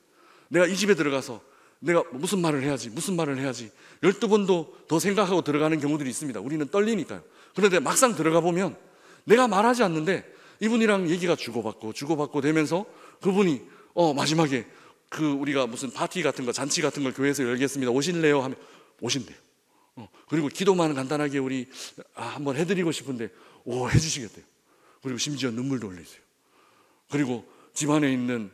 내가 이 집에 들어가서 내가 무슨 말을 해야지 12번도 더 생각하고 들어가는 경우들이 있습니다. 우리는 떨리니까요. 그런데 막상 들어가 보면 내가 말하지 않는데 이분이랑 얘기가 주고받고 되면서 그분이 마지막에 우리가 무슨 파티 같은 거, 잔치 같은 걸 교회에서 열겠습니다, 오실래요? 하면 오신대요. 그리고 기도만 간단하게 우리 한번 해드리고 싶은데 해주시겠대요. 그리고 심지어 눈물도 흘리세요. 그리고 집안에 있는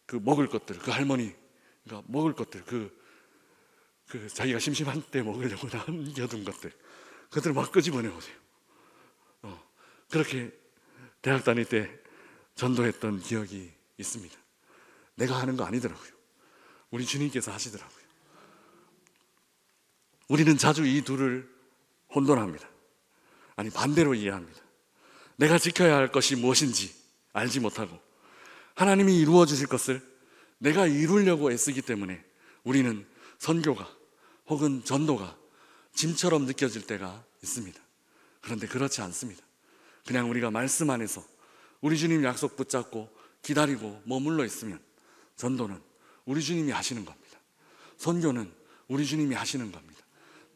그 먹을 것들, 그 할머니가 먹을 것들, 그 자기가 심심한 때 먹으려고 남겨둔 것들, 그것들을 막 끄집어내 오세요. 그렇게 대학 다닐 때 전도했던 기억이 있습니다. 내가 하는 거 아니더라고요. 우리 주님께서 하시더라고요. 우리는 자주 이 둘을 혼돈합니다. 아니, 반대로 이해합니다. 내가 지켜야 할 것이 무엇인지 알지 못하고 하나님이 이루어 주실 것을 내가 이루려고 애쓰기 때문에 우리는 선교가 혹은 전도가 짐처럼 느껴질 때가 있습니다. 그런데 그렇지 않습니다. 그냥 우리가 말씀 안에서 우리 주님 약속 붙잡고 기다리고 머물러 있으면 전도는 우리 주님이 하시는 겁니다. 선교는 우리 주님이 하시는 겁니다.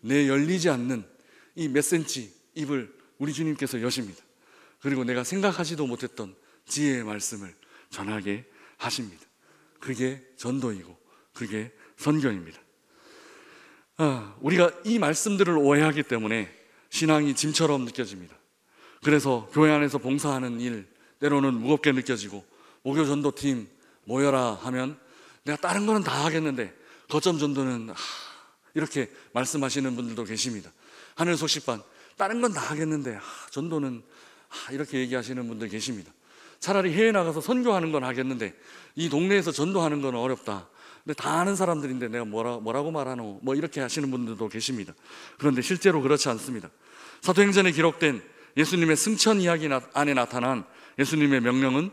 내 열리지 않는 이 몇 센치 입을 우리 주님께서 여십니다. 그리고 내가 생각하지도 못했던 지혜의 말씀을 전하게 하십니다. 그게 전도이고 그게 선교입니다. 우리가 이 말씀들을 오해하기 때문에 신앙이 짐처럼 느껴집니다. 그래서 교회 안에서 봉사하는 일 때로는 무겁게 느껴지고, 목요 전도팀 모여라 하면 내가 다른 거는 다 하겠는데 거점 전도는 이렇게 말씀하시는 분들도 계십니다. 하늘 소식반 다른 건 다 하겠는데 전도는 이렇게 얘기하시는 분들 계십니다. 차라리 해외 나가서 선교하는 건 하겠는데 이 동네에서 전도하는 건 어렵다. 근데 다 아는 사람들인데 내가 뭐라고 말하노? 이렇게 하시는 분들도 계십니다. 그런데 실제로 그렇지 않습니다. 사도행전에 기록된 예수님의 승천 이야기 안에 나타난 예수님의 명령은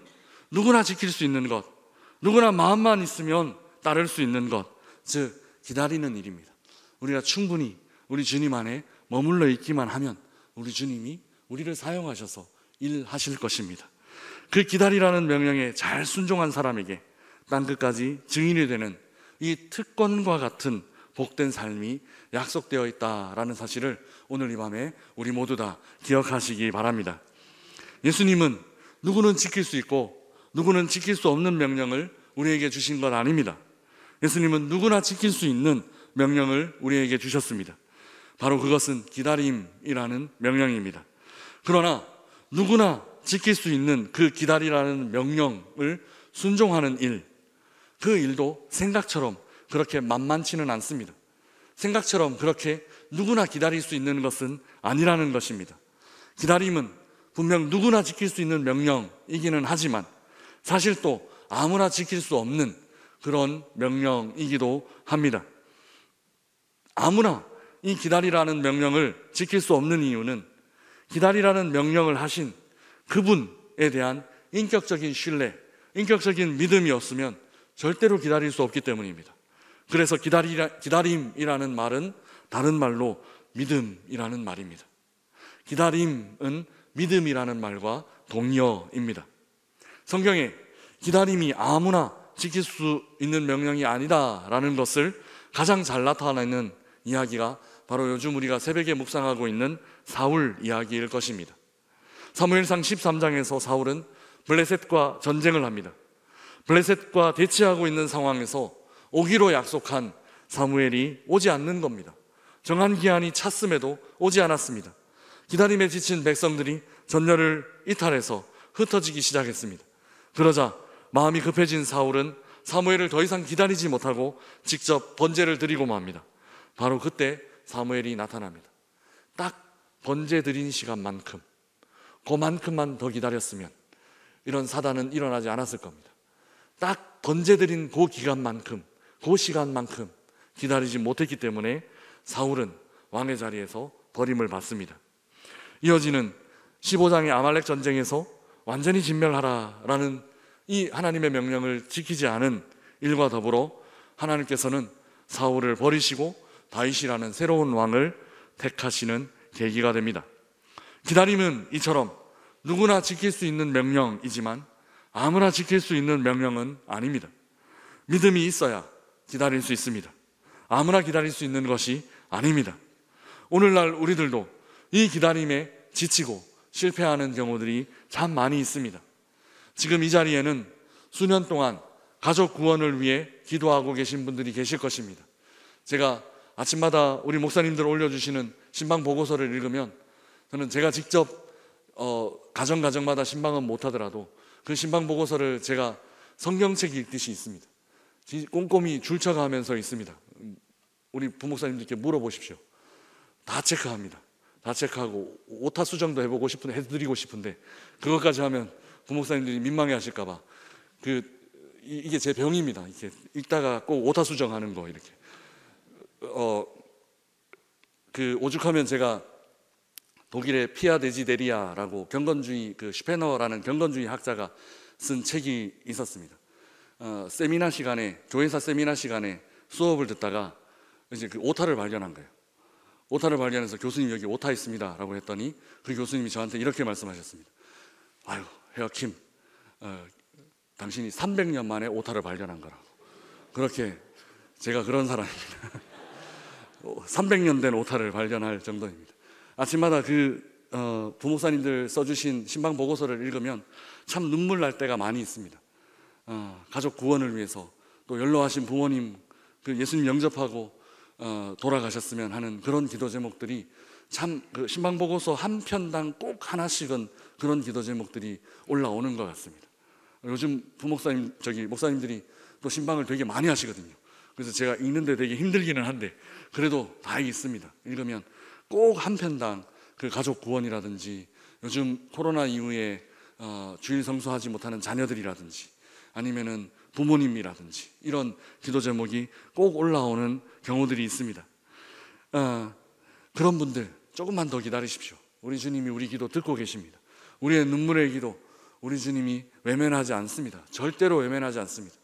누구나 지킬 수 있는 것, 누구나 마음만 있으면 따를 수 있는 것, 즉 기다리는 일입니다. 우리가 충분히 우리 주님 안에 머물러 있기만 하면 우리 주님이 우리를 사용하셔서 일하실 것입니다. 그 기다리라는 명령에 잘 순종한 사람에게 땅끝까지 증인이 되는 이 특권과 같은 복된 삶이 약속되어 있다라는 사실을 오늘 이 밤에 우리 모두 다 기억하시기 바랍니다. 예수님은 누구는 지킬 수 있고 누구는 지킬 수 없는 명령을 우리에게 주신 건 아닙니다. 예수님은 누구나 지킬 수 있는 명령을 우리에게 주셨습니다. 바로 그것은 기다림이라는 명령입니다. 그러나 누구나 지킬 수 있는 그 기다리라는 명령을 순종하는 일, 그 일도 생각처럼 그렇게 만만치는 않습니다. 생각처럼 그렇게 누구나 기다릴 수 있는 것은 아니라는 것입니다. 기다림은 분명 누구나 지킬 수 있는 명령이기는 하지만 사실 또 아무나 지킬 수 없는 그런 명령이기도 합니다. 아무나 이 기다리라는 명령을 지킬 수 없는 이유는 기다리라는 명령을 하신 그분에 대한 인격적인 신뢰, 인격적인 믿음이 없으면 절대로 기다릴 수 없기 때문입니다. 그래서 기다림이라는 말은 다른 말로 믿음이라는 말입니다. 기다림은 믿음이라는 말과 동의어입니다. 성경에 기다림이 아무나 지킬 수 있는 명령이 아니다라는 것을 가장 잘 나타내는 이야기가 바로 요즘 우리가 새벽에 묵상하고 있는 사울 이야기일 것입니다. 사무엘상 13장에서 사울은 블레셋과 전쟁을 합니다. 블레셋과 대치하고 있는 상황에서 오기로 약속한 사무엘이 오지 않는 겁니다. 정한 기한이 찼음에도 오지 않았습니다. 기다림에 지친 백성들이 전열을 이탈해서 흩어지기 시작했습니다. 그러자 마음이 급해진 사울은 사무엘을 더 이상 기다리지 못하고 직접 번제를 드리고 맙니다. 바로 그때 사무엘이 나타납니다. 딱 번제 드린 시간만큼, 그만큼만 더 기다렸으면 이런 사단은 일어나지 않았을 겁니다. 딱 번제 드린 그 기간만큼, 그 시간만큼 기다리지 못했기 때문에 사울은 왕의 자리에서 버림을 받습니다. 이어지는 15장의 아말렉 전쟁에서 완전히 진멸하라라는 이 하나님의 명령을 지키지 않은 일과 더불어 하나님께서는 사울을 버리시고 다윗이라는 새로운 왕을 택하시는 계기가 됩니다. 기다림은 이처럼 누구나 지킬 수 있는 명령이지만 아무나 지킬 수 있는 명령은 아닙니다. 믿음이 있어야 기다릴 수 있습니다. 아무나 기다릴 수 있는 것이 아닙니다. 오늘날 우리들도 이 기다림에 지치고 실패하는 경우들이 참 많이 있습니다. 지금 이 자리에는 수년 동안 가족 구원을 위해 기도하고 계신 분들이 계실 것입니다. 제가 아침마다 우리 목사님들 올려주시는 신방 보고서를 읽으면 저는 제가 직접 가정마다 신방은 못하더라도 그 신방 보고서를 제가 성경책 읽듯이 있습니다. 꼼꼼히 줄쳐가면서 있습니다. 우리 부목사님들께 물어보십시오. 다 체크합니다. 다 체크하고 오타 수정도 해드리고 싶은데 그것까지 하면 부목사님들이 민망해 하실까봐 이게 제 병입니다. 이렇게 읽다가 꼭 오타 수정하는 거 이렇게. 오죽하면 제가 독일의 피아 데지데리아라고 경건주의 슈페너라는 경건주의 학자가 쓴 책이 있었습니다. 세미나 시간에, 교회사 세미나 시간에 수업을 듣다가 이제 그 오타를 발견한 거예요. 오타를 발견해서 교수님 여기 오타 있습니다라고 했더니 그 교수님이 저한테 이렇게 말씀하셨습니다. 아유, 헤어킴, 당신이 300년 만에 오타를 발견한 거라고. 그렇게 제가 그런 사람입니다. 300년 된 오타를 발견할 정도입니다. 아침마다 부목사님들 써주신 신방 보고서를 읽으면 참 눈물 날 때가 많이 있습니다. 가족 구원을 위해서 또 연로하신 부모님 예수님 영접하고 돌아가셨으면 하는 그런 기도 제목들이 참 신방 보고서 한 편당 꼭 하나씩은 그런 기도 제목들이 올라오는 것 같습니다. 요즘 목사님들이 또 신방을 되게 많이 하시거든요. 그래서 제가 읽는데 되게 힘들기는 한데 그래도 다 있습니다. 읽으면 꼭 한 편당 가족 구원이라든지 요즘 코로나 이후에 주일 성수하지 못하는 자녀들이라든지 아니면은 부모님이라든지 이런 기도 제목이 꼭 올라오는 경우들이 있습니다. 그런 분들 조금만 더 기다리십시오. 우리 주님이 우리 기도 듣고 계십니다. 우리의 눈물의 기도 우리 주님이 외면하지 않습니다. 절대로 외면하지 않습니다.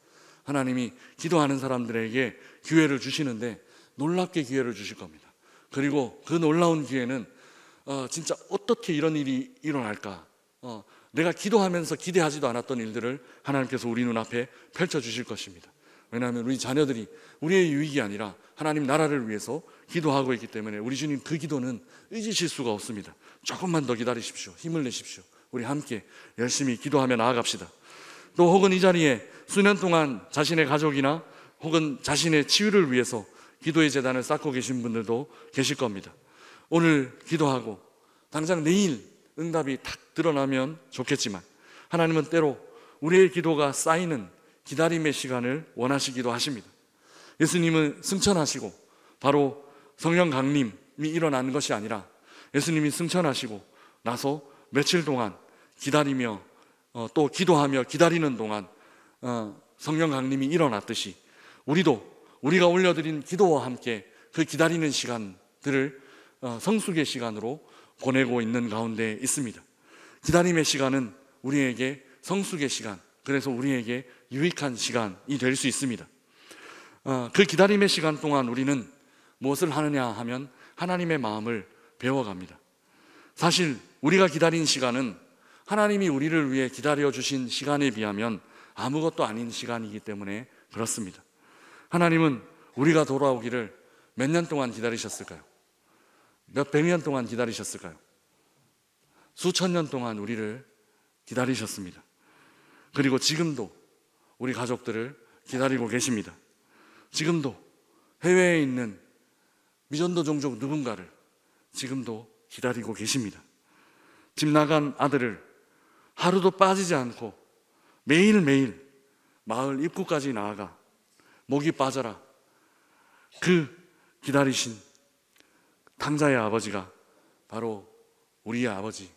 하나님이 기도하는 사람들에게 기회를 주시는데 놀랍게 기회를 주실 겁니다. 그리고 그 놀라운 기회는 진짜 어떻게 이런 일이 일어날까, 내가 기도하면서 기대하지도 않았던 일들을 하나님께서 우리 눈앞에 펼쳐주실 것입니다. 왜냐하면 우리 자녀들이 우리의 유익이 아니라 하나님 나라를 위해서 기도하고 있기 때문에 우리 주님 그 기도는 잊으실 수가 없습니다. 조금만 더 기다리십시오. 힘을 내십시오. 우리 함께 열심히 기도하며 나아갑시다. 또 혹은 이 자리에 수년 동안 자신의 가족이나 혹은 자신의 치유를 위해서 기도의 제단을 쌓고 계신 분들도 계실 겁니다. 오늘 기도하고 당장 내일 응답이 탁 드러나면 좋겠지만 하나님은 때로 우리의 기도가 쌓이는 기다림의 시간을 원하시기도 하십니다. 예수님은 승천하시고 바로 성령 강림이 일어나는 것이 아니라 예수님이 승천하시고 나서 며칠 동안 기다리며 또 기도하며 기다리는 동안 성령 강림이 일어났듯이 우리가 올려드린 기도와 함께 그 기다리는 시간들을 성숙의 시간으로 보내고 있는 가운데 있습니다. 기다림의 시간은 우리에게 성숙의 시간, 그래서 우리에게 유익한 시간이 될 수 있습니다. 그 기다림의 시간 동안 우리는 무엇을 하느냐 하면 하나님의 마음을 배워갑니다. 사실 우리가 기다린 시간은 하나님이 우리를 위해 기다려주신 시간에 비하면 아무것도 아닌 시간이기 때문에 그렇습니다. 하나님은 우리가 돌아오기를 몇 년 동안 기다리셨을까요? 몇 백 년 동안 기다리셨을까요? 수천 년 동안 우리를 기다리셨습니다. 그리고 지금도 우리 가족들을 기다리고 계십니다. 지금도 해외에 있는 미전도 종족 누군가를 지금도 기다리고 계십니다. 집 나간 아들을 하루도 빠지지 않고 매일매일 마을 입구까지 나아가 목이 빠져라 그 기다리신 당자의 아버지가 바로 우리의 아버지,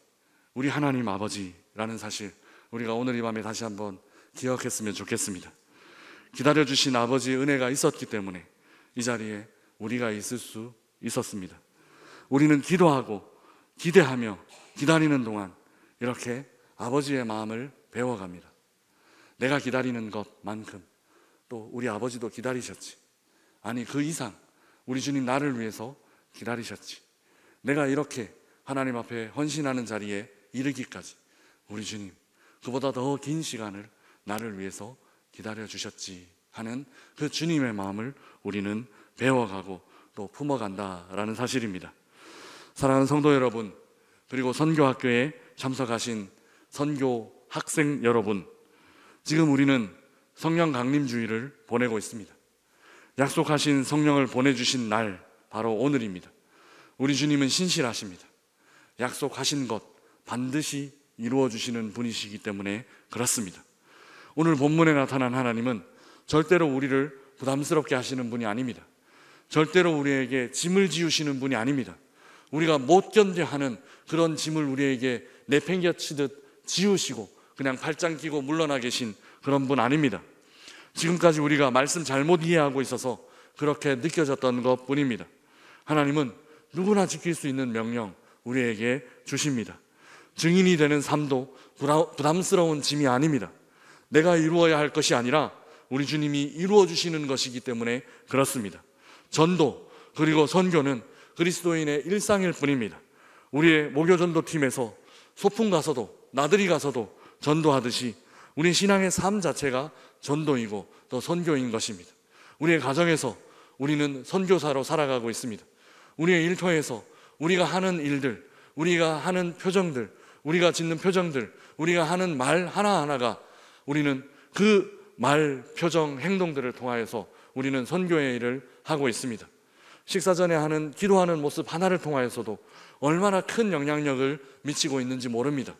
우리 하나님 아버지라는 사실, 우리가 오늘 이 밤에 다시 한번 기억했으면 좋겠습니다. 기다려주신 아버지의 은혜가 있었기 때문에 이 자리에 우리가 있을 수 있었습니다. 우리는 기도하고 기대하며 기다리는 동안 이렇게 아버지의 마음을 배워갑니다. 내가 기다리는 것만큼 또 우리 아버지도 기다리셨지. 아니 그 이상 우리 주님 나를 위해서 기다리셨지. 내가 이렇게 하나님 앞에 헌신하는 자리에 이르기까지 우리 주님 그보다 더 긴 시간을 나를 위해서 기다려주셨지 하는 그 주님의 마음을 우리는 배워가고 또 품어간다라는 사실입니다. 사랑하는 성도 여러분, 그리고 선교학교에 참석하신 선교 학생 여러분, 지금 우리는 성령 강림주의를 보내고 있습니다. 약속하신 성령을 보내주신 날 바로 오늘입니다. 우리 주님은 신실하십니다. 약속하신 것 반드시 이루어주시는 분이시기 때문에 그렇습니다. 오늘 본문에 나타난 하나님은 절대로 우리를 부담스럽게 하시는 분이 아닙니다. 절대로 우리에게 짐을 지우시는 분이 아닙니다. 우리가 못 견뎌 하는 그런 짐을 우리에게 내팽겨치듯 지우시고 그냥 팔짱 끼고 물러나 계신 그런 분 아닙니다. 지금까지 우리가 말씀 잘못 이해하고 있어서 그렇게 느껴졌던 것 뿐입니다. 하나님은 누구나 지킬 수 있는 명령 우리에게 주십니다. 증인이 되는 삶도 부담스러운 짐이 아닙니다. 내가 이루어야 할 것이 아니라 우리 주님이 이루어 주시는 것이기 때문에 그렇습니다. 전도 그리고 선교는 그리스도인의 일상일 뿐입니다. 우리의 목요전도팀에서 소풍 가서도 나들이 가서도 전도하듯이 우리 신앙의 삶 자체가 전도이고 또 선교인 것입니다. 우리의 가정에서 우리는 선교사로 살아가고 있습니다. 우리의 일터에서 우리가 하는 일들, 우리가 하는 표정들, 우리가 짓는 표정들, 우리가 하는 말 하나하나가 우리는 그 말, 표정, 행동들을 통하여서 우리는 선교의 일을 하고 있습니다. 식사 전에 하는 기도하는 모습 하나를 통하여서도 얼마나 큰 영향력을 미치고 있는지 모릅니다.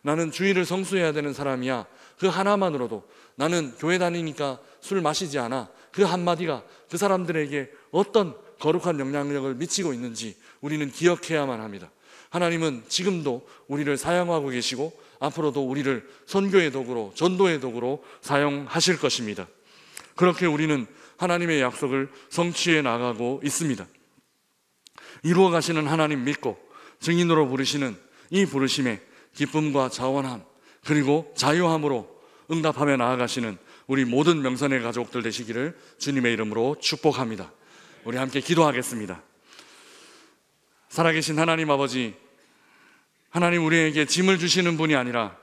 나는 주일을 성수해야 되는 사람이야. 그 하나만으로도 나는 교회 다니니까 술 마시지 않아. 그 한마디가 그 사람들에게 어떤 거룩한 영향력을 미치고 있는지 우리는 기억해야만 합니다. 하나님은 지금도 우리를 사용하고 계시고 앞으로도 우리를 선교의 도구로, 전도의 도구로 사용하실 것입니다. 그렇게 우리는 하나님의 약속을 성취해 나가고 있습니다. 이루어 가시는 하나님 믿고 증인으로 부르시는 이 부르심에 기쁨과 자원함 그리고 자유함으로 응답하며 나아가시는 우리 모든 명선의 가족들 되시기를 주님의 이름으로 축복합니다. 우리 함께 기도하겠습니다. 살아계신 하나님 아버지, 하나님 우리에게 짐을 주시는 분이 아니라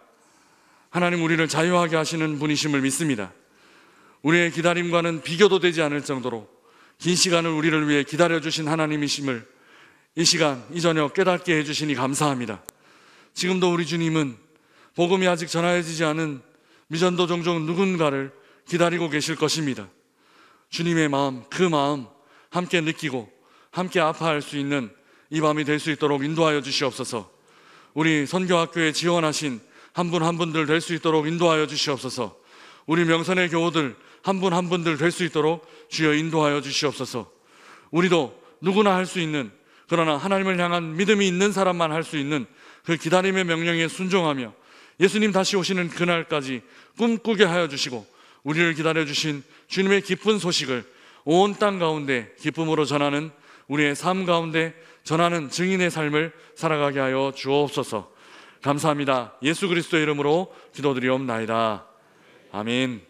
하나님 우리를 자유하게 하시는 분이심을 믿습니다. 우리의 기다림과는 비교도 되지 않을 정도로 긴 시간을 우리를 위해 기다려주신 하나님이심을 이 시간, 이 저녁 깨닫게 해주시니 감사합니다. 지금도 우리 주님은 복음이 아직 전하여지지 않은 미전도 종족 누군가를 기다리고 계실 것입니다. 주님의 마음, 그 마음 함께 느끼고 함께 아파할 수 있는 이 밤이 될 수 있도록 인도하여 주시옵소서. 우리 선교학교에 지원하신 한 분 한 분들 될 수 있도록 인도하여 주시옵소서. 우리 명선의 교우들 한 분 한 분들 될 수 있도록 주여 인도하여 주시옵소서. 우리도 누구나 할 수 있는, 그러나 하나님을 향한 믿음이 있는 사람만 할 수 있는 그 기다림의 명령에 순종하며 예수님 다시 오시는 그날까지 꿈꾸게 하여 주시고 우리를 기다려주신 주님의 기쁜 소식을 온 땅 가운데 기쁨으로 전하는 우리의 삶 가운데 전하는 증인의 삶을 살아가게 하여 주옵소서. 감사합니다. 예수 그리스도의 이름으로 기도드리옵나이다. 아멘.